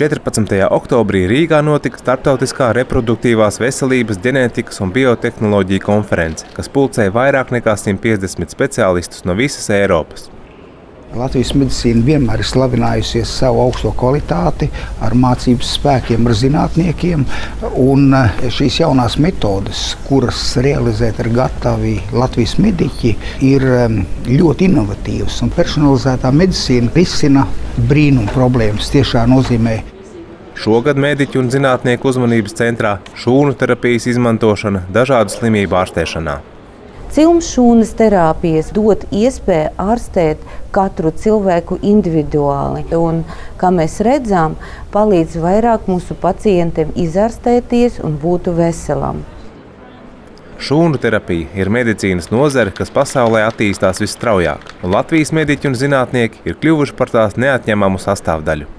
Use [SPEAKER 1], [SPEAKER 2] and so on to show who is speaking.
[SPEAKER 1] 14. oktobrī Rīgā notika starptautiskā reproduktīvās veselības, ģenētikas un biotehnoloģiju konference, kas pulcēja vairāk nekā 150 speciālistus no visas Eiropas.
[SPEAKER 2] Latvijas medicīna vienmēr ir slavinājusies savu augsto kvalitāti, ar mācības spēkiem, ar zinātniekiem. Un šīs jaunās metodes, kuras realizēt ir gatavi Latvijas mediķi, ir ļoti inovatīvas. Un personalizētā medicīna risina brīnumu problēmas tiešā nozīmē.
[SPEAKER 1] Šogad mediķu un zinātnieku uzmanības centrā šūnu terapijas izmantošana dažādu slimību ārstēšanā.
[SPEAKER 3] Cilmšūnas terapijas dod iespēju ārstēt katru cilvēku individuāli. Un, kā mēs redzam, palīdz vairāk mūsu pacientiem izārstēties un būt veselam.
[SPEAKER 1] Šūnu terapija ir medicīnas nozare, kas pasaulē attīstās visstraujāk, un Latvijas mediķi un zinātnieki ir kļuvuši par tās neatņemamu sastāvdaļu.